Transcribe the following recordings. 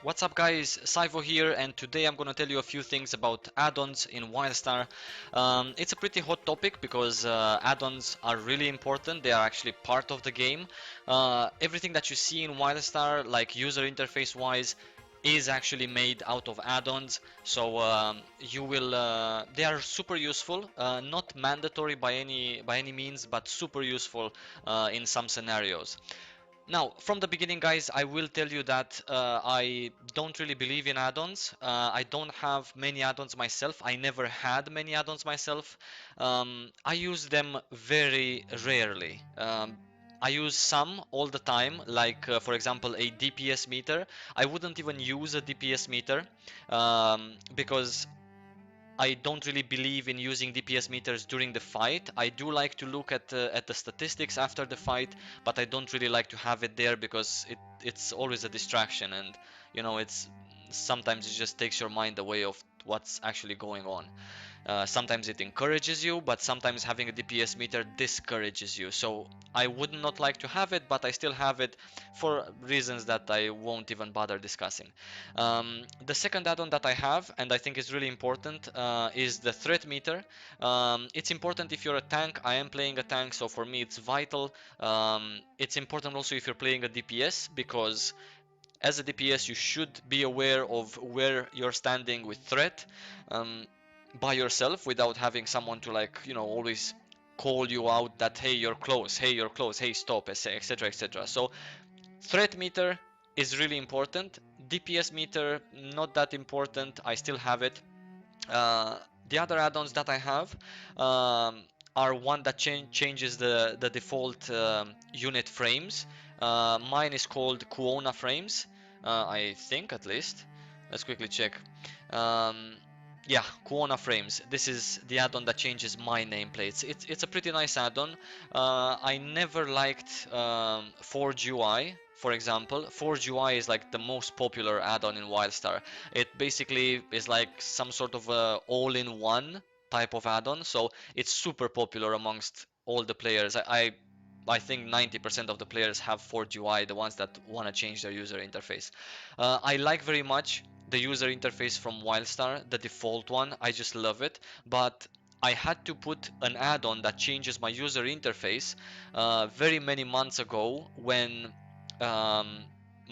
What's up guys, Saivo here, and today I'm gonna tell you a few things about add-ons in Wildstar. It's a pretty hot topic because add-ons are really important. They are actually part of the game. Everything that you see in Wildstar, like user interface wise, is actually made out of add-ons. So they are super useful, not mandatory by any means, but super useful in some scenarios. Now, from the beginning, guys, I will tell you that I don't really believe in add-ons. I don't have many add-ons myself. I never had many add-ons myself. I use them very rarely. I use some all the time, like for example, a DPS meter. I wouldn't even use a DPS meter because I don't really believe in using DPS meters during the fight. I do like to look at the statistics after the fight, but I don't really like to have it there because it's always a distraction, and it's sometimes it just takes your mind away of what's actually going on. Sometimes it encourages you, but sometimes having a DPS meter discourages you. So I would not like to have it, but I still have it for reasons that I won't even bother discussing. The second add-on that I have, and I think is really important, is the threat meter. It's important if you're a tank. I am playing a tank, so for me it's vital. It's important also if you're playing a DPS because as a DPS, you should be aware of where you're standing with threat um, by yourself without having someone to always call you out that hey you're close, hey stop, etc etc. So threat meter is really important. DPS meter not that important. I still have it. Uh, the other add-ons that I have are one that changes the default unit frames. Mine is called Quanah Frames, I think at least. Let's quickly check. Um, yeah, Quanah Frames. This is the add-on that changes my nameplates. It's a pretty nice add-on. I never liked Forge UI, for example. Forge UI is like the most popular add-on in Wildstar. It basically is like some sort of a all-in-one type of add-on, so it's super popular amongst all the players. I think 90% of the players have Forge UI, the ones that want to change their user interface. I like very much the user interface from Wildstar, the default one. I just love it, but I had to put an add-on that changes my user interface very many months ago when um,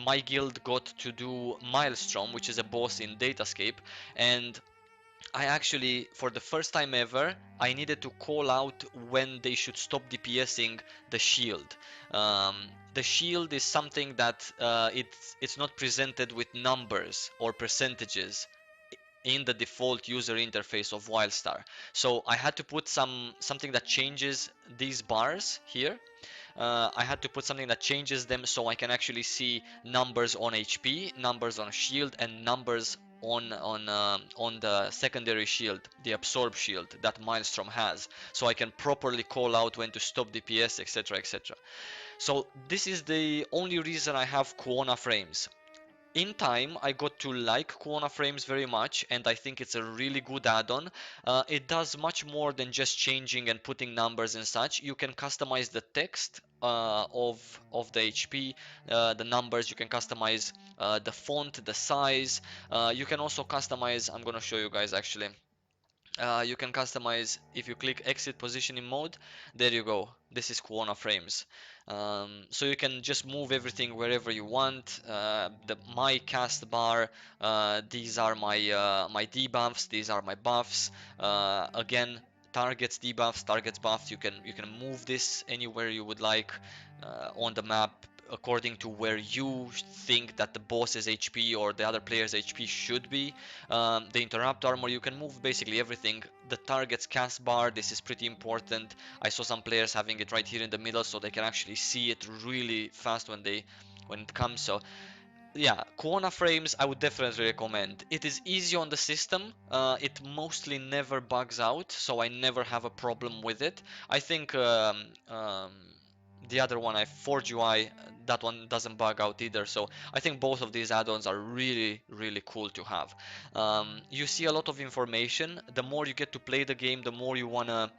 my guild got to do Maelstrom, which is a boss in Datascape, and I actually, for the first time ever, I needed to call out when they should stop DPSing the shield. The shield is something that it's not presented with numbers or percentages in the default user interface of Wildstar. So I had to put something that changes these bars here. I had to put something that changes them so I can actually see numbers on HP, numbers on shield, and numbers on the secondary shield, the absorb shield that Maelstrom has, so I can properly call out when to stop DPS, etc., etc. So this is the only reason I have Quanah Frames. In time, I got to like Quanah Frames very much, and I think it's a really good add-on. It does much more than just changing and putting numbers and such. You can customize the text of the HP, the numbers. You can customize the font, the size. You can also customize. I'm gonna show you guys actually. You can customize if you click exit positioning mode. There you go. This is Quanah Frames. So you can just move everything wherever you want. The my cast bar. These are my debuffs. These are my buffs. Again, targets debuffs, targets buffs. You can move this anywhere you would like on the map according to where you think that the boss's HP or the other player's HP should be. The interrupt armor, you can move basically everything. The target's cast bar, this is pretty important. I saw some players having it right here in the middle so they can actually see it really fast when it comes. So yeah, Quanah Frames I would definitely recommend. It is easy on the system. It mostly never bugs out, so I never have a problem with it. I think the other one, I Forge UI, that one doesn't bug out either. So I think both of these add-ons are really, really cool to have. You see a lot of information. The more you get to play the game, the more you wanna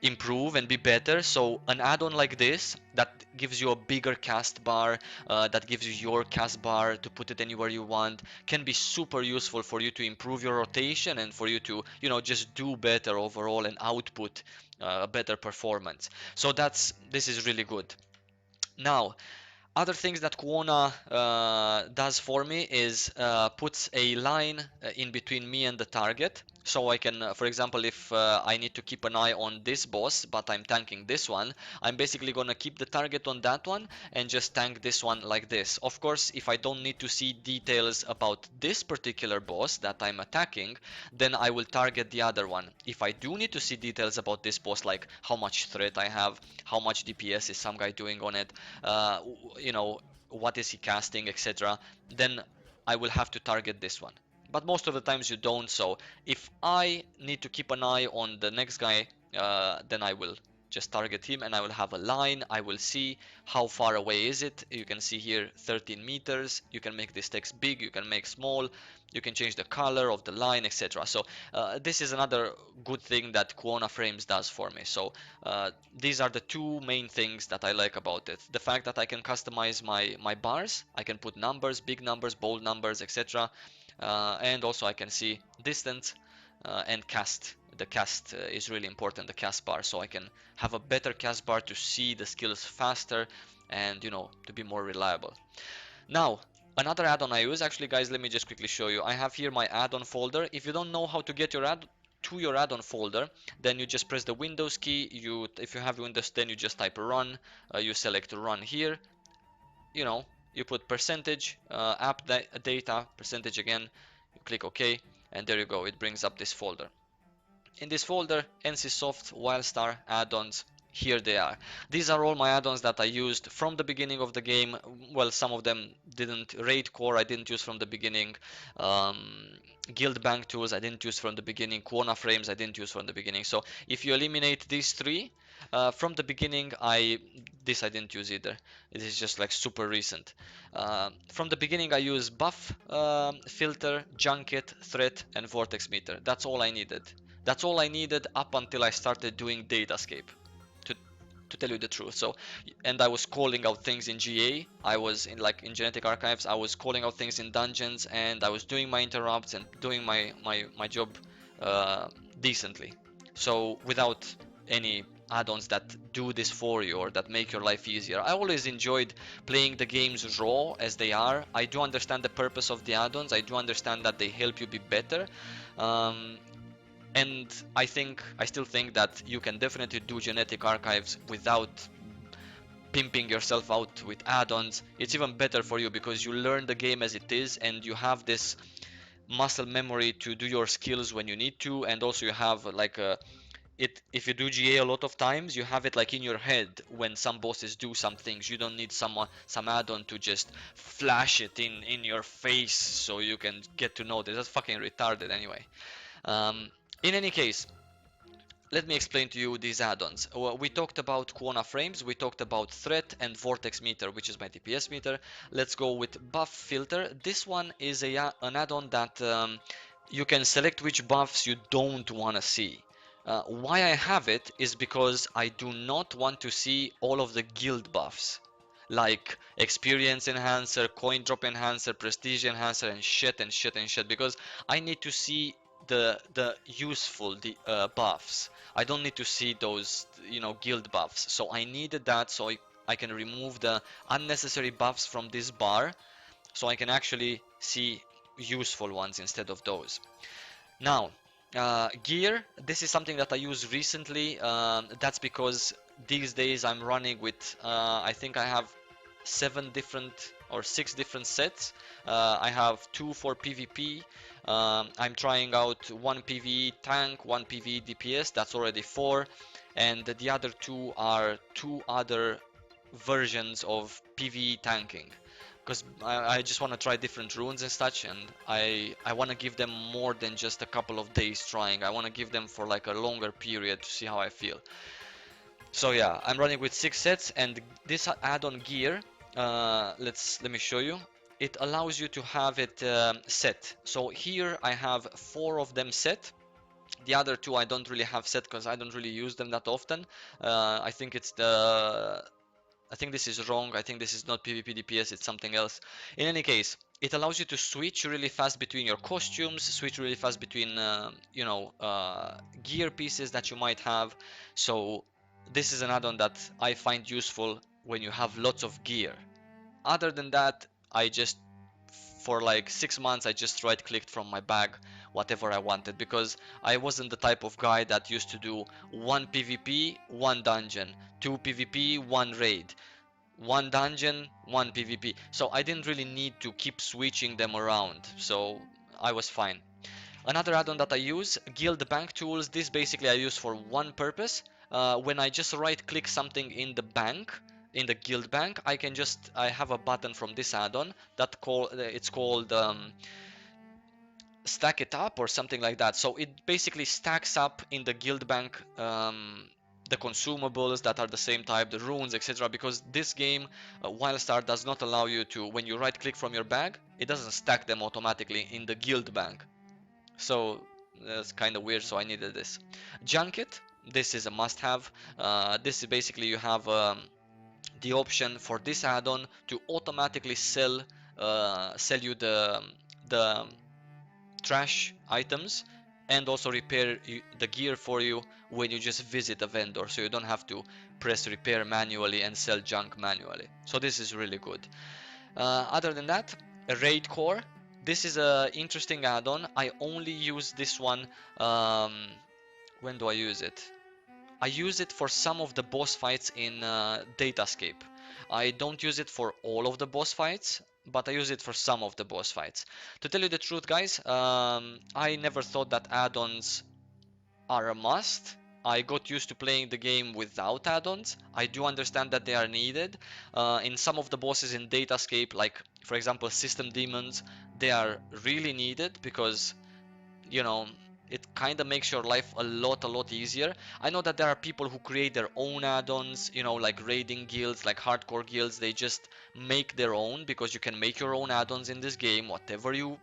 improve and be better. So an add-on like this that gives you a bigger cast bar, that gives you your cast bar to put it anywhere you want, can be super useful for you to improve your rotation and for you to, you know, just do better overall and output a better performance. So this is really good. Now, other things that Quanah does for me is puts a line in between me and the target. So I can, for example, if I need to keep an eye on this boss, but I'm tanking this one, I'm basically gonna keep the target on that one and just tank this one like this. Of course, if I don't need to see details about this particular boss that I'm attacking, then I will target the other one. If I do need to see details about this boss, like how much threat I have, how much DPS is some guy doing on it, uh, you know, what is he casting, etc., then I will have to target this one. But most of the times you don't, so if I need to keep an eye on the next guy, then I will just target him and I will have a line. I will see how far away is it. You can see here 13 meters. You can make this text big, you can make small, you can change the color of the line, etc. So this is another good thing that Quanah Frames does for me. So these are the two main things that I like about it. The fact that I can customize my bars, I can put numbers, big numbers, bold numbers, etc. And also I can see distance and cast. The cast is really important, the cast bar, so I can have a better cast bar to see the skills faster and, you know, to be more reliable. Now, another add-on I use, actually guys, let me just quickly show you. I have here my add-on folder. If you don't know how to get your add-on folder, then you just press the Windows key. If you have Windows 10, you just type run. You select run here. You know, you put percentage app data, percentage again. You click OK, and there you go. It brings up this folder. In this folder, NCSoft, Wildstar, add-ons, here they are. These are all my add-ons that I used from the beginning of the game. Well, some of them didn't. Raid Core I didn't use from the beginning. Guild Bank Tools I didn't use from the beginning. Quanah Frames I didn't use from the beginning. So if you eliminate these three, from the beginning, this I didn't use either. It is just like super recent. From the beginning, I use buff, filter, junket, threat, and vortex meter. That's all I needed. That's all I needed up until I started doing Datascape, to to tell you the truth. So, and I was calling out things in GA. I was in genetic archives. I was calling out things in dungeons, and I was doing my interrupts and doing my job uh, decently. So without any add-ons that do this for you or that make your life easier. I always enjoyed playing the games raw as they are. I do understand the purpose of the add-ons. I do understand that they help you be better. Um, and I still think that you can definitely do genetic archives without pimping yourself out with add-ons. It's even better for you because you learn the game as it is and you have this muscle memory to do your skills when you need to, and also you have like if you do GA a lot of times, you have it like in your head when some bosses do some things. You don't need some add-on to just flash it in your face so you can get to know this. That's fucking retarded anyway. In any case, let me explain to you these add-ons. We talked about Quanah Frames, we talked about Threat and Vortex Meter, which is my DPS meter. Let's go with Buff Filter. This one is an add-on that you can select which buffs you don't want to see. Why I have it is because I do not want to see all of the guild buffs, like experience enhancer, coin drop enhancer, prestige enhancer, and shit and shit and shit, because I need to see the useful buffs. I don't need to see those, you know, guild buffs. So I needed that so I can remove the unnecessary buffs from this bar, so I can actually see useful ones instead of those. Now, gear, this is something that I used recently. That's because these days I'm running with, I think I have 6 different sets. I have 2 for PvP. I'm trying out 1 PvE tank, 1 PvE DPS, that's already 4. And the other 2 are 2 other versions of PvE tanking, because I just want to try different runes and such, and I want to give them more than just a couple of days trying. I want to give them for like a longer period to see how I feel. So yeah, I'm running with 6 sets, and this add-on gear, let me show you. It allows you to have it set. So here I have 4 of them set. The other two I don't really have set because I don't really use them that often. I think it's the I think this is wrong. I think this is not PvP DPS, it's something else. In any case, it allows you to switch really fast between your costumes, switch really fast between, gear pieces that you might have. So this is an add-on that I find useful when you have lots of gear. Other than that, I just for like 6 months I just right clicked from my bag whatever I wanted because I wasn't the type of guy that used to do one PvP, one dungeon, two PvP, one raid, one dungeon, one PvP. So I didn't really need to keep switching them around. So I was fine. Another add-on that I use, Guild Bank Tools. This basically I use for one purpose. When I just right click something in the bank, in the guild bank, I have a button from this add-on that it's called stack it up or something like that. So it basically stacks up in the guild bank the consumables that are the same type, the runes, etc. Because this game, Wildstar, does not allow you to, when you right click from your bag, it doesn't stack them automatically in the guild bank. So that's kind of weird, so I needed this. Junket, this is a must-have. This is basically you have the option for this add-on to automatically sell you the trash items and also repair the gear for you when you just visit a vendor, so you don't have to press repair manually and sell junk manually. So this is really good. Other than that, a raid core. This is a interesting add-on. I only use this one. Um, when do I use it? I use it for some of the boss fights in Datascape. I don't use it for all of the boss fights, but I use it for some of the boss fights. To tell you the truth, guys, I never thought that add-ons are a must. I got used to playing the game without add-ons. I do understand that they are needed. In some of the bosses in Datascape, like for example System Demons, they are really needed because you know it kind of makes your life a lot easier. I know that there are people who create their own add-ons, like raiding guilds, like hardcore guilds. They just make their own because you can make your own add-ons in this game. Whatever you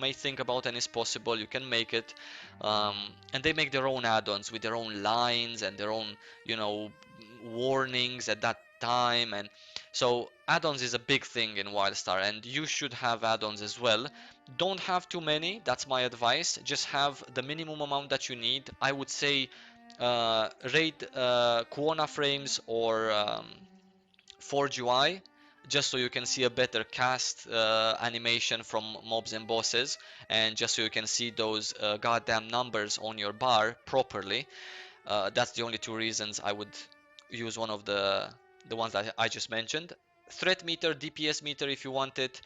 may think about and is possible, you can make it. And they make their own add-ons with their own lines and their own, you know, warnings at that time. And so add-ons is a big thing in Wildstar, and you should have add-ons as well. Don't have too many, that's my advice. Just have the minimum amount that you need. I would say raid Quanah Frames or Forge UI, just so you can see a better cast animation from mobs and bosses, and just so you can see those goddamn numbers on your bar properly. That's the only two reasons I would use one of the ones that I just mentioned. Threat meter, DPS meter if you want it.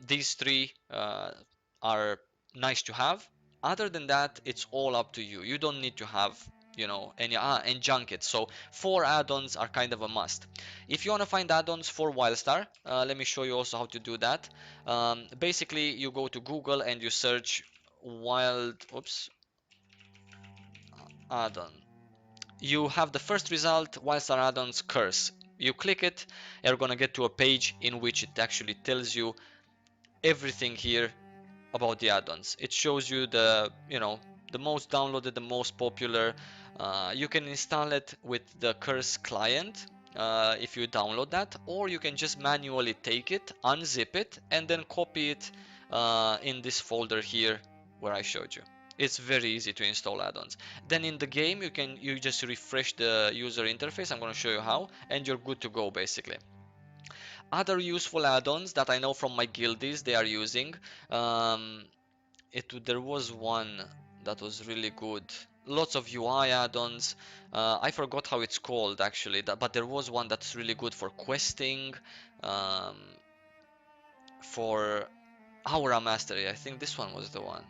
These three are nice to have. Other than that, it's all up to you. You don't need to have any and junket. So 4 add-ons are kind of a must. If you want to find add-ons for Wildstar, let me show you also how to do that. Basically, you go to Google and you search add-on. You have the first result, Wildstar add-ons curse. You click it, you're gonna get to a page in which it actually tells you everything here about the add-ons. It shows you the most downloaded, the most popular. You can install it with the curse client if you download that, or you can just manually take it, unzip it, and then copy it in this folder here where I showed you. It's very easy to install add-ons. Then in the game you just refresh the user interface. I'm going to show you how, and you're good to go basically. Other useful add-ons that I know from my guildies they are using. Um, there was one that was really good. Lots of UI add-ons. I forgot how it's called actually, but there was one that's really good for questing, um, for Aura Mastery. I think this one was the one.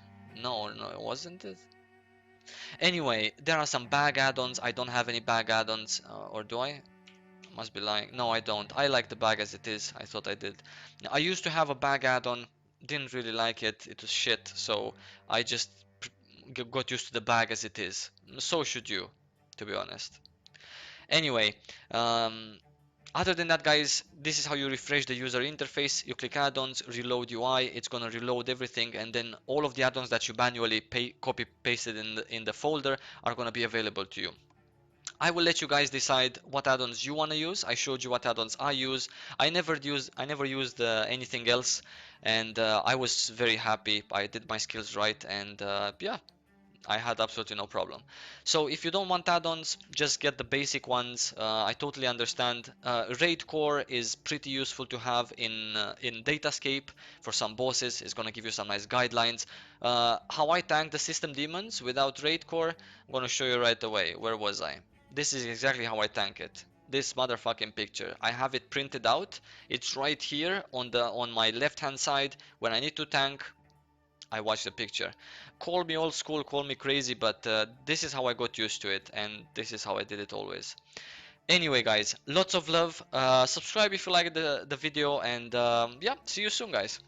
No, no, it wasn't it? Anyway, there are some bag add-ons. I don't have any bag add-ons, or do I? Must be lying. No, I don't. I like the bag as it is. I thought I did. I used to have a bag add-on. Didn't really like it. It was shit. So I just got used to the bag as it is. So should you, to be honest. Anyway, um, Other than that, guys, this is how you refresh the user interface. You click add-ons, reload UI, it's gonna reload everything, and then all of the add-ons that you manually copy pasted in the folder are gonna be available to you. I will let you guys decide what add-ons you want to use. I showed you what add-ons I use. I never used anything else, and I was very happy. I did my skills right, and yeah, I had absolutely no problem. So if you don't want add-ons, just get the basic ones. I totally understand. Raid Core is pretty useful to have in Datascape for some bosses. It's gonna give you some nice guidelines. How I tank the system demons without Raid Core, I'm gonna show you right away. Where was I? This is exactly how I tank it. This motherfucking picture. I have it printed out. It's right here on my left hand side. When I need to tank, I watch the picture. Call me old school, call me crazy, but this is how I got used to it, and this is how I did it always. Anyway, guys, lots of love. Subscribe if you like the video, and yeah, see you soon, guys.